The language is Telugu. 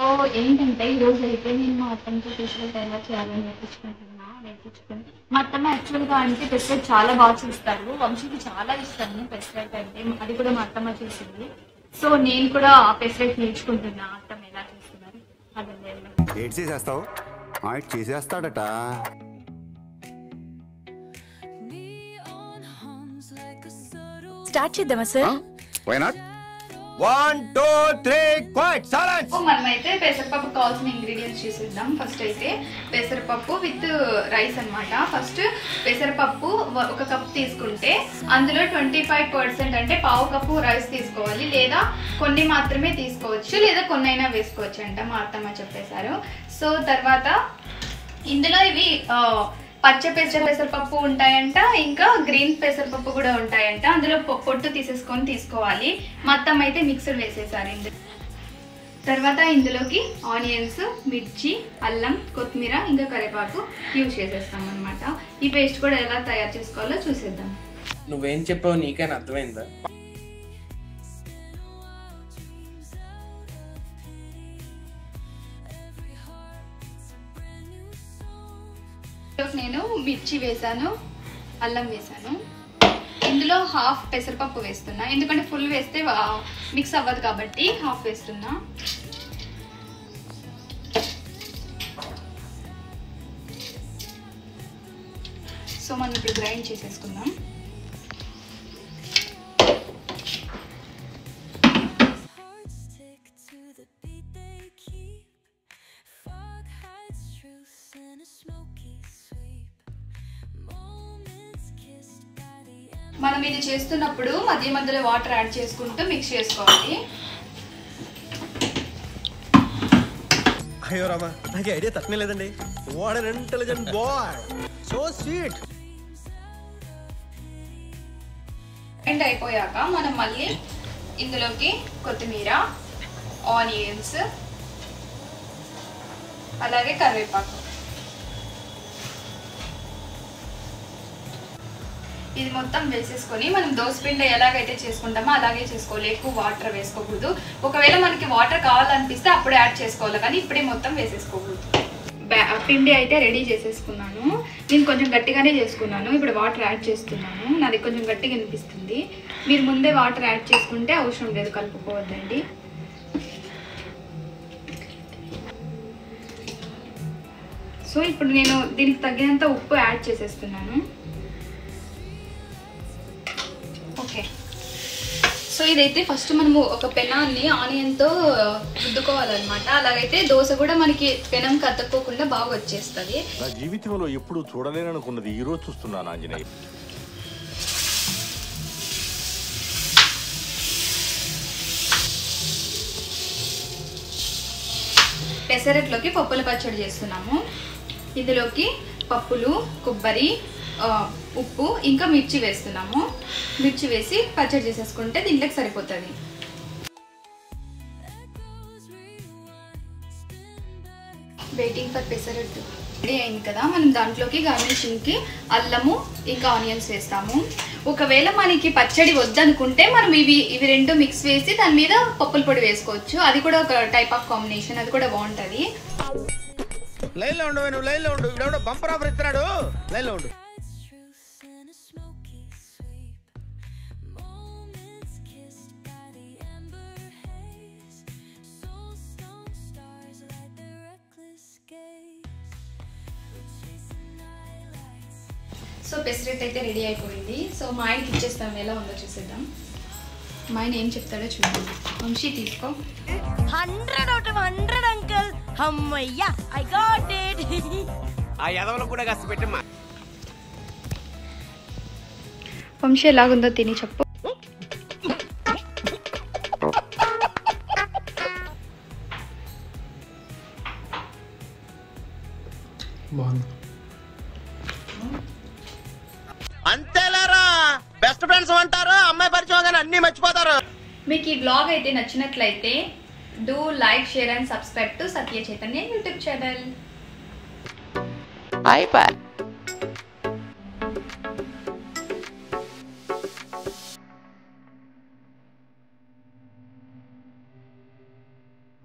సో ఏంటంటే ఈరోజు అయితే నేను మా అత్తమ్మతో పెసరట్టు ఎలా చేయాలని నేర్పించుకుని మా అత్తమ్మ యాక్చువల్గా అంటే పెసరట్టు చాలా బాగా చేస్తారు. వంశీకి చాలా ఇష్టము పెసరట్టు అంటే, అది కూడా మా అత్తమ్మ చేసింది. సో నేను కూడా ఆ పెసరట్టు నేర్చుకుంటున్నా అత్తమ్మ ఎలా చేస్తున్నారు ఏడ్ చేసేస్తావు చేసేస్తాడట. స్టార్ట్ చేద్దామా sir? Why not? 1 2 3 quiet silence. మనమైతే పెసరపప్పు కావాల్సిన ఇంగ్రీడియంట్స్ చూసేద్దాం. ఫస్ట్ అయితే పెసరపప్పు విత్ రైస్ అన్నమాట. ఫస్ట్ పెసరపప్పు 1 కప్ తీసుకుంటే అందులో 25% అంటే పావు కప్పు రైస్ తీసుకోవాలి, లేదా కొన్ని మాత్రమే తీసుకోవచ్చు, లేదా కొన్నైనా వేసుకోవచ్చు అంట మా అత్తమ్మ చెప్పేశారు. సో తర్వాత ఇందులో ఇవి పచ్చ పెసరపప్పు ఉంటాయంట, ఇంకా గ్రీన్ పెసరపప్పు కూడా ఉంటాయంట. అందులో పొట్టు తీసుకోవాలి. మా అత్తమ్మ అయితే మిక్సర్ వేసేసారు ఇందులో. తర్వాత ఇందులోకి ఆనియన్స్, మిర్చి, అల్లం, కొత్తిమీర, ఇంకా కరివేపాకు యూజ్ చేసేస్తాం అనమాట. ఈ పేస్ట్ కూడా ఎలా తయారు చేసుకోవాలో చూసేద్దాం. నువ్వేం చెప్పావు నీకైనా అర్థమైందా? నేను మిర్చి వేసాను, అల్లం వేసాను. ఇందులో హాఫ్ పెసరపప్పు వేస్తున్నా, ఎందుకంటే ఫుల్ వేస్తే మిక్స్ అవ్వదు కాబట్టి హాఫ్ వేస్తున్నా. సో మనం ఇప్పుడు గ్రైండ్ చేసేసుకుందాం. మనం ఇది చేస్తున్నప్పుడు మధ్య మధ్యలో వాటర్ యాడ్ చేసుకుంటూ మిక్స్ చేసుకోవాలి. అయ్యో రామా, నాకు ఐడియా తక్కువ లేదండి. What an intelligent boy, so sweet. End అయిపోయాక మనం మళ్ళీ ఇందులోకి కొత్తిమీర, ఆనియన్స్, అలాగే కరివేపాకు ఇది మొత్తం వేసేసుకొని మనం దోసపిండి ఎలాగైతే చేసుకుంటామో అలాగే చేసుకోవాలి. ఎక్కువ వాటర్ వేసుకోకూడదు. ఒకవేళ మనకి వాటర్ కావాలనిపిస్తే అప్పుడే యాడ్ చేసుకోవాలి, కానీ ఇప్పుడే మొత్తం వేసేసుకోకూడదు. పిండి అయితే రెడీ చేసేసుకున్నాను. నేను కొంచెం గట్టిగానే చేసుకున్నాను. ఇప్పుడు వాటర్ యాడ్ చేస్తున్నాను. నాది కొంచెం గట్టిగా అనిపిస్తుంది. మీరు ముందే వాటర్ యాడ్ చేసుకుంటే అవసరం లేదు, కలుపుకోవద్దండి. సో ఇప్పుడు నేను దీనికి తగినంత ఉప్పు యాడ్ చేసేస్తున్నాను. ఓకే, సో ఇదైతే ఫస్ట్ మనము ఒక పెనాన్ని ఆనియన్తో రుద్దుకోవాలన్నమాట. అలాగైతే దోశ కూడా మనకి పెనం కత్తుకోకుండా బాగా వచ్చేస్తుంది. నా జీవితంలో ఎప్పుడు చూడలేననుకున్నది ఈ రోజు చూస్తున్నాను ఆంజనేయ. పెసరట్లోకి పప్పుల పచ్చడి చేస్తున్నాము. ఇందులోకి పప్పులు, కొబ్బరి, ఉప్పు, ఇంకా మిర్చి వేస్తున్నాము. మిర్చి వేసి పచ్చడి చేసేసుకుంటే దీంట్లోకి సరిపోతుంది. వెయిటింగ్ ఫర్ పెసరట్టు రెడీ అయింది కదా. మనం దాంట్లోకి గార్నిషింగ్కి అల్లము, ఇంకా ఆనియన్స్ వేస్తాము. ఒకవేళ మనకి పచ్చడి వద్దనుకుంటే మనం ఇవి రెండు మిక్స్ వేసి దాని మీద పప్పుల పొడి వేసుకోవచ్చు. అది కూడా ఒక టైప్ ఆఫ్ కాంబినేషన్, అది కూడా బాగుంటుంది. లైన్లో ఉండు, నువ్వు లైన్లో ఉండు. ఇప్పుడు బంపర్ ఆఫర్ ఇస్తున్నాడు, లైన్లో ఉండు. సో పెసరట్టు అయితే రెడీ అయిపోయింది. సో మా ఆయనకి ఇచ్చేస్తాం, ఎలా ఉందో చూసేద్దాం. మా ఆయన ఏం చెప్తాడో చూద్దాం. వంశీ తీసుకో. 100 out of 100 అంకుల్. అమ్మయ్యా, ఐ గాట్ ఇట్. ఆ యదవలో కూడా కాస్త పెట్టమ్మా. వంశీ ఎలాగుందో తిని చెప్పు. అంతేలేరా, బెస్ట్ ఫ్రెండ్స్ అంటారు, అమ్మాయి పరిచయం కానీ అన్ని మర్చిపోతారు. మీకు ఈ బ్లాగ్ అయితే నచ్చినట్లయితే do like, share and subscribe to Satya Chaitanya YouTube channel. iPad.